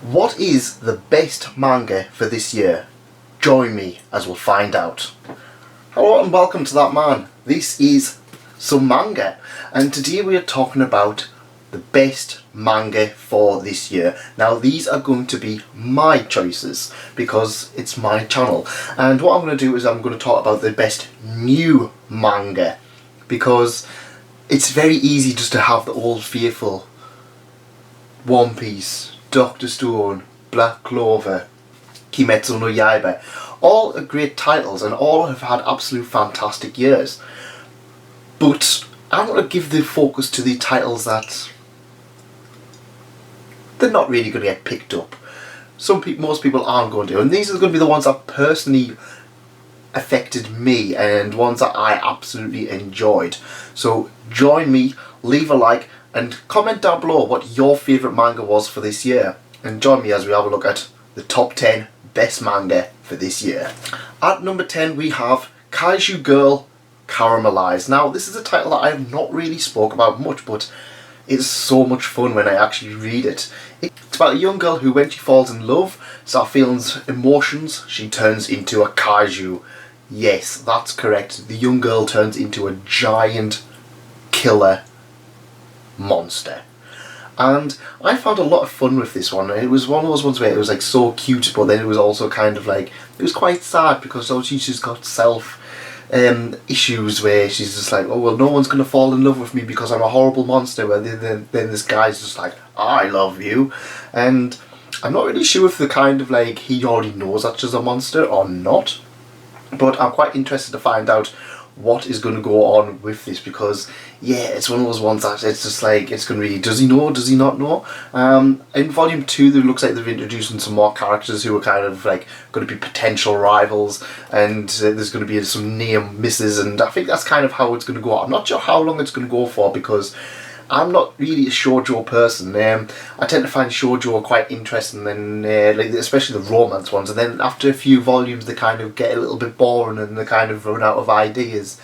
What is the best manga for this year? Join me as we'll find out. Hello and welcome to That Man. This is some manga, and today we are talking about the best manga for this year. Now these are going to be my choices because it's my channel, and what I'm going to do is I'm going to talk about the best new manga, because it's very easy just to have the old fearful One Piece, Doctor Stone, Black Clover, Kimetsu no Yaiba. All are great titles and all have had absolute fantastic years. But I'm going to give the focus to the titles that they're not really going to get picked up. Most people aren't going to, and these are going to be the ones that personally affected me and ones that I absolutely enjoyed. So join me, leave a like and comment down below what your favourite manga was for this year, and join me as we have a look at the top 10 best manga for this year. At number 10 we have Kaiju Girl Caramelized. Now this is a title that I have not really spoke about much, but it's so much fun when I actually read it. It's about a young girl who, when she falls in love, starts feeling emotions, she turns into a kaiju. Yes, that's correct. The young girl turns into a giant killer monster. And I found a lot of fun with this one. It was one of those ones where it was like so cute, but then it was also kind of like, it was quite sad because she's got issues where she's just like, oh well, no one's gonna fall in love with me because I'm a horrible monster, where then this guy's just like, I love you. And I'm not really sure if the kind of like he already knows that she's a monster or not, but I'm quite interested to find out what is going to go on with this, because yeah, it's one of those ones that it's just like, it's going to be, does he know, does he not know? In volume 2 there looks like they're introducing some more characters who are kind of like going to be potential rivals, and there's going to be some near misses, and I think that's kind of how it's going to go. I'm not sure how long it's going to go for, because I'm not really a shoujo person. I tend to find shoujo quite interesting, and like especially the romance ones, and then after a few volumes they kind of get a little bit boring and they kind of run out of ideas.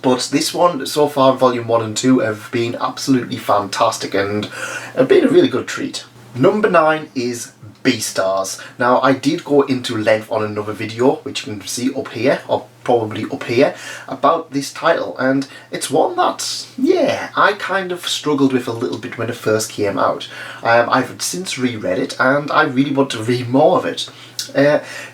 But this one, so far, volume 1 and 2 have been absolutely fantastic and have been a really good treat. Number 9 is Beastars. Now I did go into length on another video, which you can see up here, or probably up here, about this title, and it's one that, yeah, I kind of struggled with a little bit when it first came out. I've since reread it and I really want to read more of it.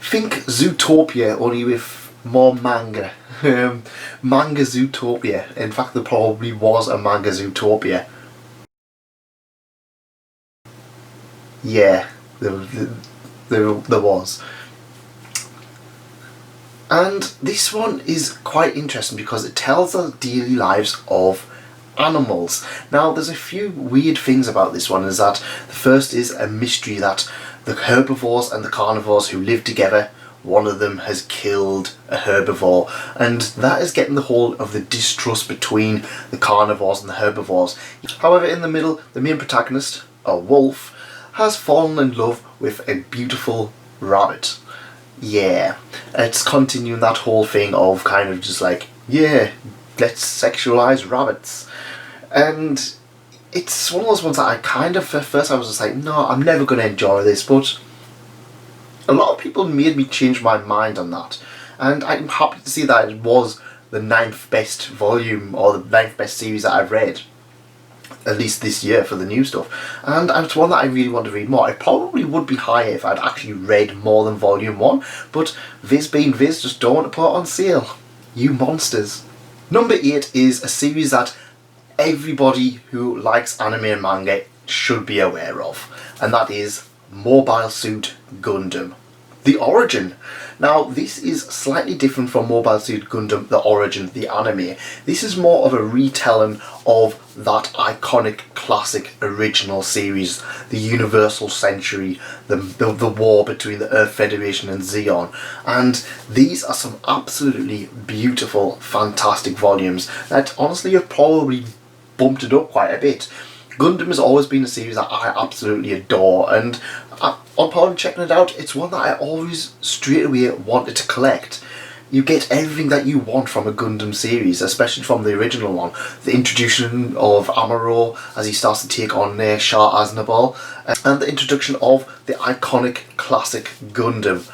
Think Zootopia, only with more manga. Manga Zootopia. In fact, there probably was a Manga Zootopia. Yeah, there was. And this one is quite interesting because it tells the daily lives of animals. Now there's a few weird things about this one. Is that the first is a mystery that the herbivores and the carnivores who live together, one of them has killed a herbivore, and that is getting the hold of the distrust between the carnivores and the herbivores. However, in the middle, the main protagonist, a wolf, has fallen in love with a beautiful rabbit. Yeah, it's continuing that whole thing of kind of just like, yeah, let's sexualize rabbits. And it's one of those ones that I kind of, at first I was just like, no, I'm never going to enjoy this, but a lot of people made me change my mind on that. And I'm happy to see that it was the 9th best volume, or the 9th best series that I've read, at least this year for the new stuff, and it's one that I really want to read more. It probably would be higher if I'd actually read more than volume 1, but Viz being Viz, just don't want to put it on sale. You monsters. Number 8 is a series that everybody who likes anime and manga should be aware of, and that is Mobile Suit Gundam: The Origin. Now this is slightly different from Mobile Suit Gundam: The Origin, the anime. This is more of a retelling of that iconic classic original series, the Universal Century, the war between the Earth Federation and Zeon. And these are some absolutely beautiful, fantastic volumes that honestly have probably bumped it up quite a bit. Gundam has always been a series that I absolutely adore, and upon checking it out, it's one that I always straight away wanted to collect. You get everything that you want from a Gundam series, especially from the original one. The introduction of Amuro as he starts to take on Shah Aznavour, and the introduction of the iconic classic Gundam.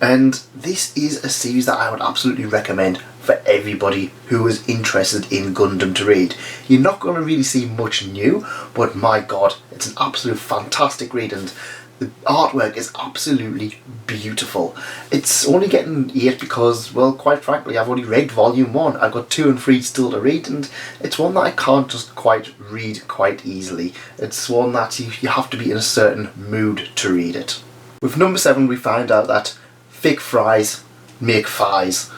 And this is a series that I would absolutely recommend for everybody who is interested in Gundam to read. You're not going to really see much new, but my god, it's an absolute fantastic read, and the artwork is absolutely beautiful. It's only getting 8 because, well, quite frankly, I've only read volume 1. I've got 2 and 3 still to read, and it's one that I can't just quite read quite easily. It's one that you have to be in a certain mood to read it. With number 7, we find out that Vic Fries make Fries.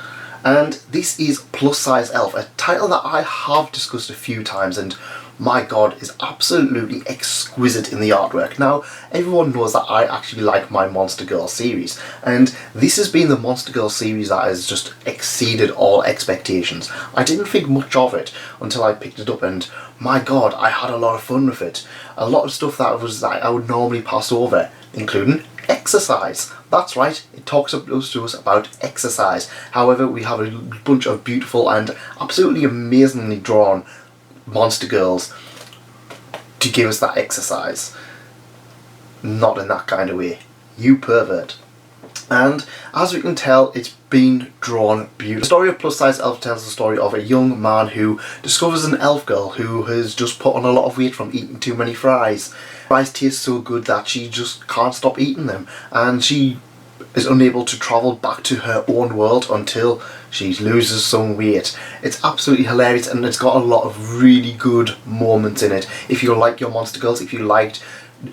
And this is Plus Size Elf, a title that I have discussed a few times, and my god, is absolutely exquisite in the artwork. Now, everyone knows that I actually like my Monster Girl series, and this has been the Monster Girl series that has just exceeded all expectations. I didn't think much of it until I picked it up, and my god, I had a lot of fun with it. A lot of stuff that I would normally pass over, including exercise. That's right, it talks to us about exercise. However, we have a bunch of beautiful and absolutely amazingly drawn monster girls to give us that exercise. Not in that kind of way. You pervert. And as we can tell, it's been drawn beautifully. The story of Plus Size Elf tells the story of a young man who discovers an elf girl who has just put on a lot of weight from eating too many fries. Fries taste so good that she just can't stop eating them, and she is unable to travel back to her own world until she loses some weight. It's absolutely hilarious, and it's got a lot of really good moments in it. If you like your Monster Girls, if you liked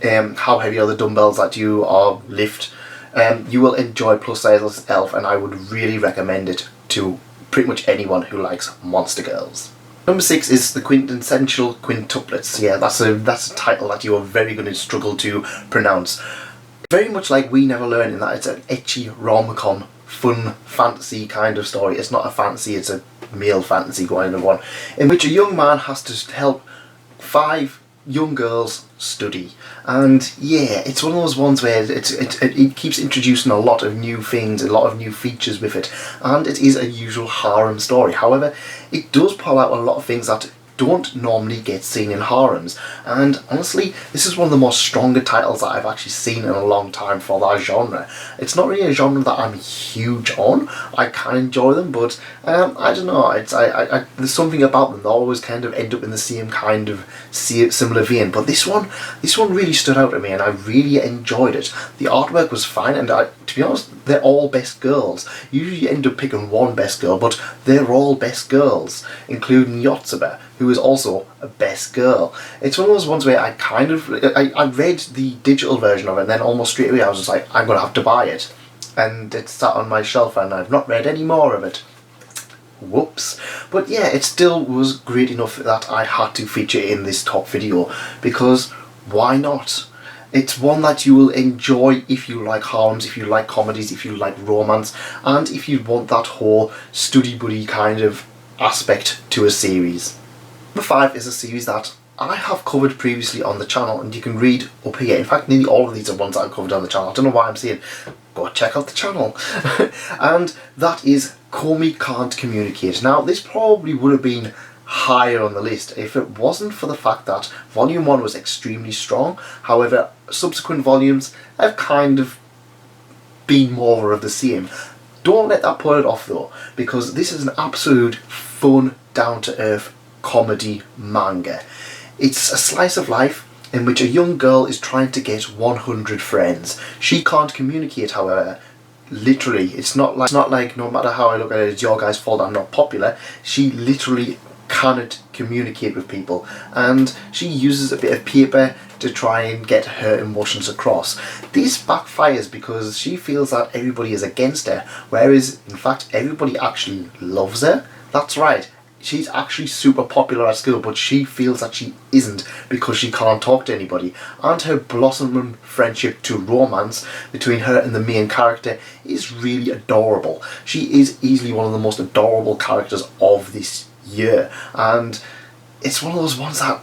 how heavy are the dumbbells that you are lift, you will enjoy Plus Size Elf, and I would really recommend it to pretty much anyone who likes Monster Girls. Number 6 is the Quintessential Quintuplets. Yeah, that's a title that you are very going to struggle to pronounce. Very much like We Never Learn, in that it's an ecchi rom-com, fun fantasy kind of story. It's not a fantasy, it's a male fantasy kind of one, in which a young man has to help 5 young girls study. And yeah, it's one of those ones where it keeps introducing a lot of new things, a lot of new features with it, and it is a usual harem story. However, it does pull out a lot of things that don't normally get seen in harems, and honestly, this is one of the more stronger titles that I've actually seen in a long time for that genre. It's not really a genre that I'm huge on. I can enjoy them, but I don't know, there's something about them, they always kind of end up in the same kind of similar vein, but this one really stood out to me, and I really enjoyed it. The artwork was fine, and to be honest, they're all best girls. Usually you end up picking one best girl, but they're all best girls, including Yotsuba, who is also a best girl. It's one of those ones where I read the digital version of it, and then almost straight away I was just like, I'm going to have to buy it. And it sat on my shelf, and I've not read any more of it. Whoops. But yeah, it still was great enough that I had to feature in this top video, because why not? It's one that you will enjoy if you like harems, if you like comedies, if you like romance, and if you want that whole study buddy kind of aspect to a series. Number 5 is a series that I have covered previously on the channel, and you can read up here. In fact, nearly all of these are ones that I've covered on the channel. I don't know why I'm saying, go check out the channel. And that is Komi Can't Communicate. Now, this probably would have been higher on the list if it wasn't for the fact that volume 1 was extremely strong. However, subsequent volumes have kind of been more of the same. Don't let that put it off though, because this is an absolute fun, down-to-earth comedy manga. It's a slice of life in which a young girl is trying to get 100 friends. She can't communicate, however. Literally, it's not like no matter how I look at it, it's your guy's fault I'm not popular. She literally cannot communicate with people, and she uses a bit of paper to try and get her emotions across. This backfires because she feels that everybody is against her, whereas in fact everybody actually loves her. That's right, she's actually super popular at school, but she feels that she isn't because she can't talk to anybody. And her blossoming friendship to romance between her and the main character is really adorable. She is easily one of the most adorable characters of this year, and it's one of those ones that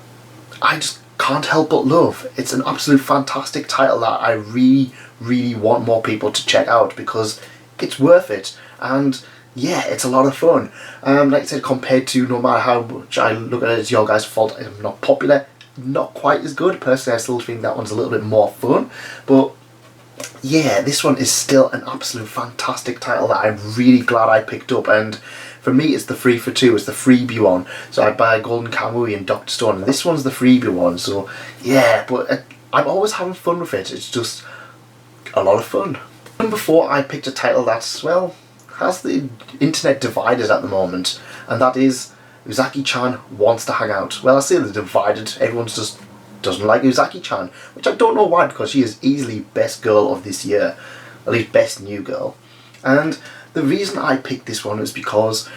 I just can't help but love. It's an absolute fantastic title that I really want more people to check out, because it's worth it, and yeah, it's a lot of fun. Like I said, compared to no matter how much I look at it as Your Guys' Fault, I'm not popular, not quite as good. Personally, I still think that one's a little bit more fun. But yeah, this one is still an absolute fantastic title that I'm really glad I picked up. And for me, it's the 3 for 2, it's the freebie one. So I buy Golden Kamui and Dr. Stone, and this one's the freebie one. So yeah, but I'm always having fun with it. It's just a lot of fun. Number 4, I picked a title that's, well, has the internet divided at the moment, and that is Uzaki-chan Wants to Hang Out. Well, I say they're divided, everyone's just doesn't like Uzaki-chan, which I don't know why, because she is easily best girl of this year, at least best new girl. And the reason I picked this one is because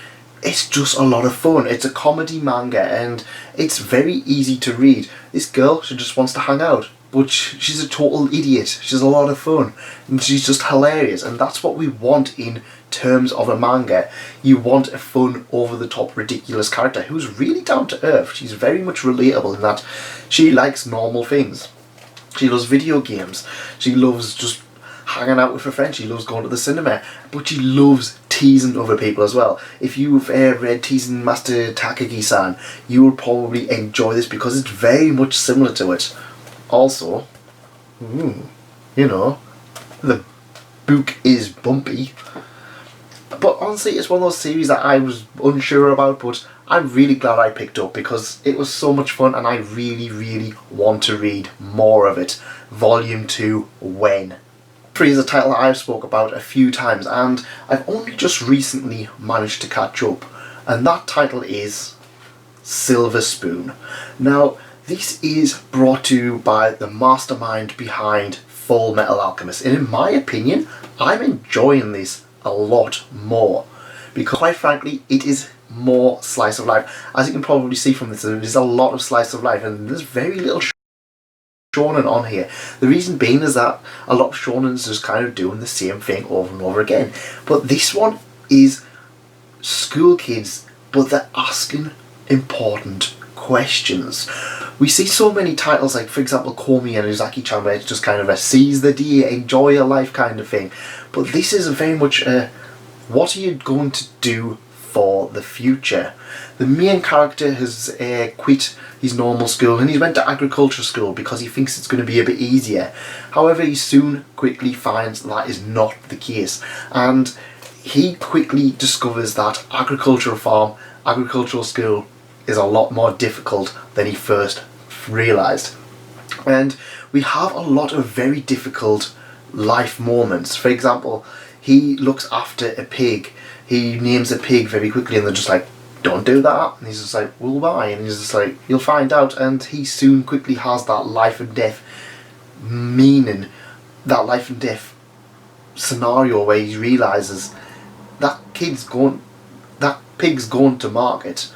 it's just a lot of fun. It's a comedy manga and it's very easy to read. This girl, she just wants to hang out, but she's a total idiot. She's a lot of fun and she's just hilarious, and that's what we want in terms of a manga. You want a fun, over-the-top, ridiculous character who's really down to earth. She's very much relatable in that she likes normal things. She loves video games. She loves just hanging out with her friends. She loves going to the cinema, but she loves teasing other people as well. If you've read Teasing Master Takagi-san, you will probably enjoy this because it's very much similar to it. Also, you know, the book is bumpy. But honestly, it's one of those series that I was unsure about, but I'm really glad I picked up because it was so much fun and I really, really want to read more of it. Volume 2, when? 3 is a title that I've spoke about a few times and I've only just recently managed to catch up, and that title is Silver Spoon. Now, this is brought to you by the mastermind behind Full Metal Alchemist, and in my opinion, I'm enjoying this a lot more because quite frankly it is more slice of life. As you can probably see from this, there is a lot of slice of life and there's very little shonen on here. The reason being is that a lot of shonen's just kind of doing the same thing over and over again, but this one is school kids, but they're asking important questions. We see so many titles like, for example, Komi and Uzaki-chan, where it's just kind of a seize the day, enjoy your life kind of thing. But this is very much a, what are you going to do for the future? The main character has quit his normal school and he's went to agriculture school because he thinks it's going to be a bit easier. However, he soon quickly finds that is not the case, and he quickly discovers that agricultural school is a lot more difficult than he first realised. And we have a lot of very difficult life moments. For example, he looks after a pig. He names a pig very quickly and they're just like, don't do that. And he's just like, well, why? And he's just like, you'll find out. And he soon quickly has that life and death meaning, that life and death scenario where he realises that pig's going to market.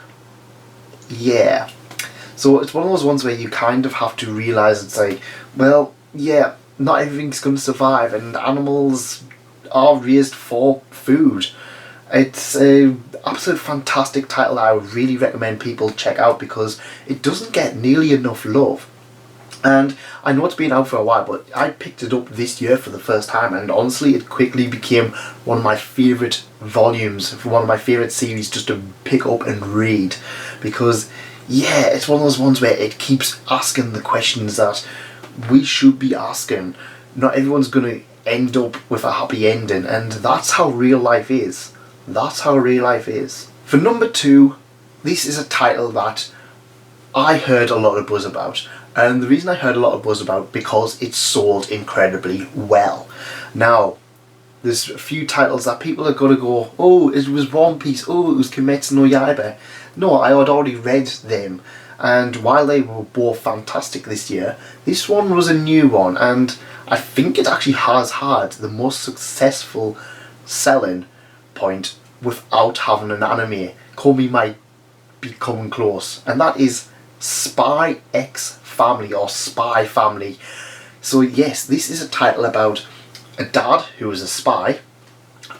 Yeah. So it's one of those ones where you kind of have to realise it's like, well, yeah, not everything's going to survive and animals are raised for food. It's an absolute fantastic title that I would really recommend people check out because it doesn't get nearly enough love. And I know it's been out for a while, but I picked it up this year for the first time, and honestly it quickly became one of my favourite volumes, one of my favourite series just to pick up and read, because yeah, it's one of those ones where it keeps asking the questions that we should be asking. Not everyone's going to end up with a happy ending, and that's how real life is. That's how real life is. For number 2, this is a title that I heard a lot of buzz about, and the reason I heard a lot of buzz about because it sold incredibly well. Now, there's a few titles that people are going to go, oh, it was One Piece, oh, it was Kimetsu no Yaiba. No, I had already read them, and while they were both fantastic this year, this one was a new one, and I think it actually has had the most successful selling point without having an anime. Komi might be coming close, and that is Spy X Family, or Spy Family. So yes, this is a title about a dad who is a spy,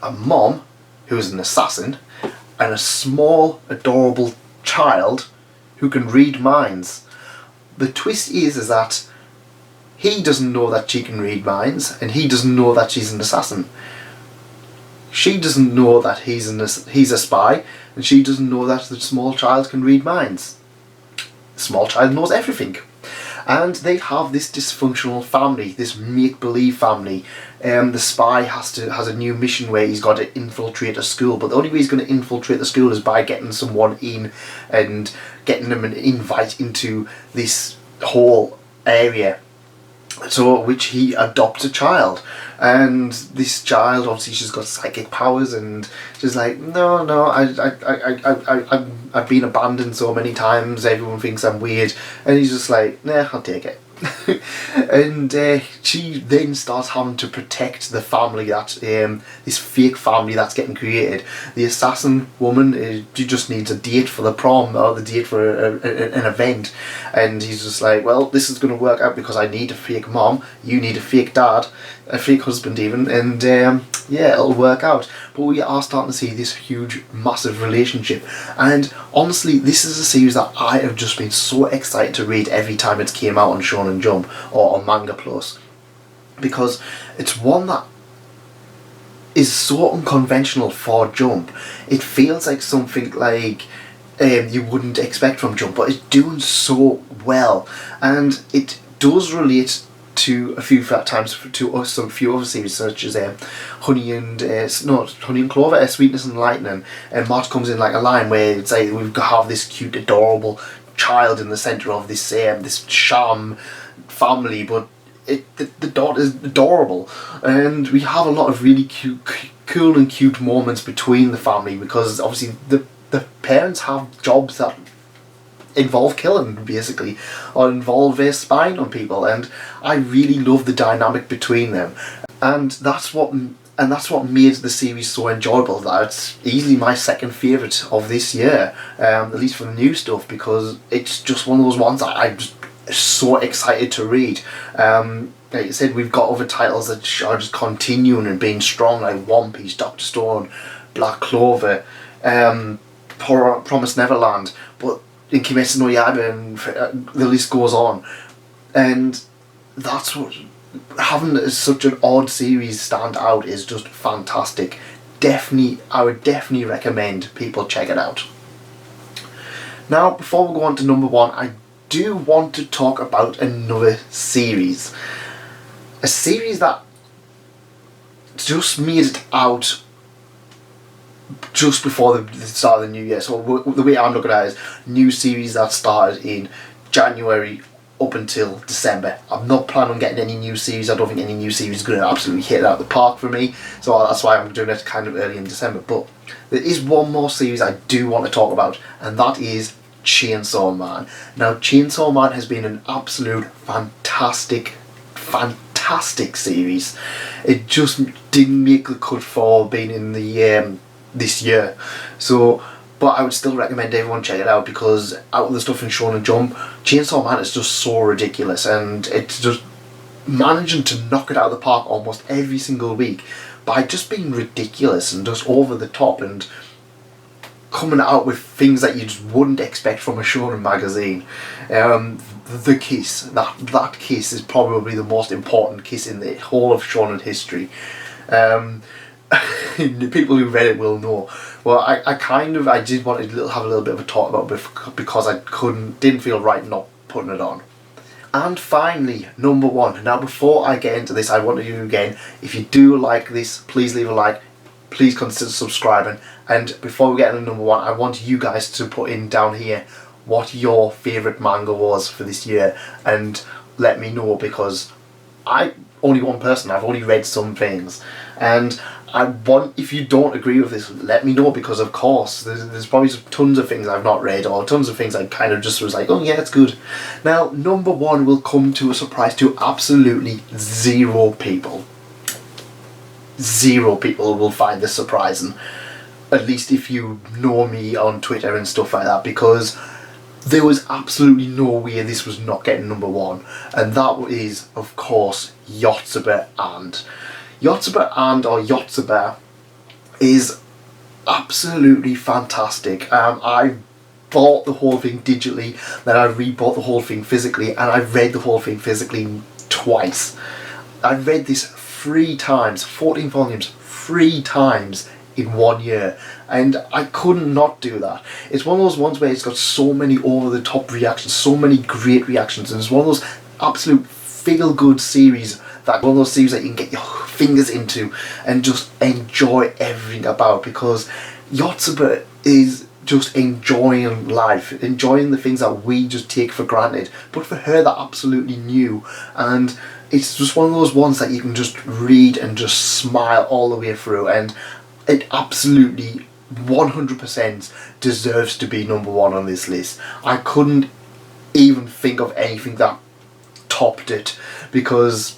a mom who is an assassin, and a small adorable child who can read minds. The twist is that he doesn't know that she can read minds and he doesn't know that she's an assassin. She doesn't know that he's a spy, and she doesn't know that the small child can read minds. The small child knows everything. And they have this dysfunctional family, this make-believe family. The spy has a new mission where he's got to infiltrate a school, but the only way he's going to infiltrate the school is by getting someone in and getting them an invite into this whole area. So, which he adopts a child, and this child, obviously she's got psychic powers, and she's like, no, I've been abandoned so many times, everyone thinks I'm weird, and he's just like, nah, I'll take it. And she then starts having to protect the family that this fake family that's getting created. The assassin woman, she just needs a date for the prom, or the date for an event, and he's just like, well, this is going to work out because I need a fake mom, you need a fake dad, a fake husband even, and yeah, it'll work out. But we are starting to see this huge, massive relationship, and honestly, this is a series that I have just been so excited to read every time it came out on Shonen Jump or on Manga Plus, because it's one that is so unconventional for Jump. It feels like something like you wouldn't expect from Jump, but it's doing so well, and it does relate to a few times to us, a few other series such as Honey and Clover, Sweetness and Lightning, and Matt comes in like a line where it's like we have this cute, adorable child in the centre of this this sham family, but the daughter is adorable, and we have a lot of really cool and cute moments between the family, because obviously the parents have jobs that involve killing, basically, or involve spying on people, and I really love the dynamic between them, and that's what made the series so enjoyable, that it's easily my second favourite of this year, at least for the new stuff, because it's just one of those ones that I'm just so excited to read. Like I said, we've got other titles that are just continuing and being strong, like One Piece, Doctor Stone, Black Clover, Promised Neverland, but in Kimetsu no Yaiba, and the list goes on. And that's what, having such an odd series stand out is just fantastic. I would definitely recommend people check it out. Now, before we go on to number one, I do want to talk about another series. A series that just made it out just before the start of the new year. So the way I'm looking at it is new series that started in January up until December. I'm not planning on getting any new series. I don't think any new series is going to absolutely hit it out of the park for me, so that's why I'm doing it kind of early in December. But there is one more series I do want to talk about, and that is Chainsaw Man. Now, Chainsaw Man has been an absolute fantastic series. It just didn't make the cut for being in the this year, so, but I would still recommend everyone check it out, because out of the stuff in Shonen Jump, Chainsaw Man is just so ridiculous, and it's just managing to knock it out of the park almost every single week by just being ridiculous and just over the top, and coming out with things that you just wouldn't expect from a shonen magazine. The kiss, that kiss is probably the most important kiss in the whole of shonen history. The people who read it will know. Well, I did want to have a little bit of a talk about it, because I didn't feel right not putting it on. And finally, number one. Now, before I get into this, I want you again, if you do like this, please leave a like, please consider subscribing, and before we get into number one, I want you guys to put in down here what your favourite manga was for this year, and let me know, because only one person, I've only read some things, and if you don't agree with this, let me know, because of course there's probably tons of things I've not read, or tons of things I kind of just was like, oh yeah, it's good. Now, number one will come to a surprise to absolutely zero people. Zero people will find this surprising, at least if you know me on Twitter and stuff like that, because there was absolutely no way this was not getting number one, and that is, of course, Yotsuba and. Yotsuba is absolutely fantastic. I bought the whole thing digitally, then I rebought the whole thing physically, and I've read the whole thing physically twice. I've read this 3 times, 14 volumes, 3 times in 1 year, and I couldn't not do that. It's one of those ones where it's got so many over-the-top reactions, so many great reactions, and it's one of those absolute feel-good series, that one of those series that you can get your fingers into and just enjoy everything about, because Yotsuba is just enjoying life, enjoying the things that we just take for granted, but for her they're absolutely new, and it's just one of those ones that you can just read and just smile all the way through, and it absolutely 100% deserves to be number 1 on this list. I couldn't even think of anything that topped it, because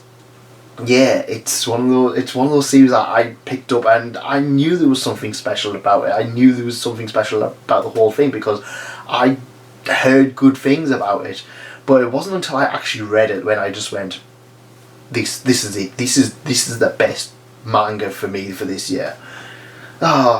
yeah, it's one of those series that I picked up, and I knew there was something special about it. I knew there was something special about the whole thing because I heard good things about it, but it wasn't until I actually read it when I just went, this is it. This is the best manga for me for this year.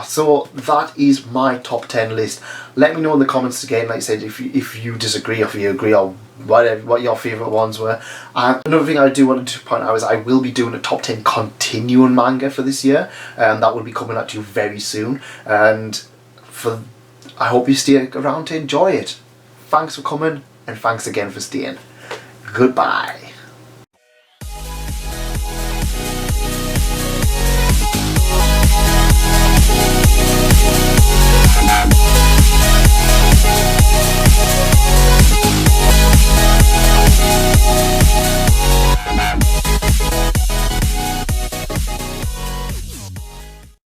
So that is my top 10 list. Let me know in the comments again, like I said, if you disagree or if you agree, or whatever, what your favourite ones were. Another thing I do want to point out is I will be doing a top 10 continuing manga for this year, and that will be coming at you very soon, and I hope you stay around to enjoy it. Thanks for coming, and thanks again for staying. Goodbye.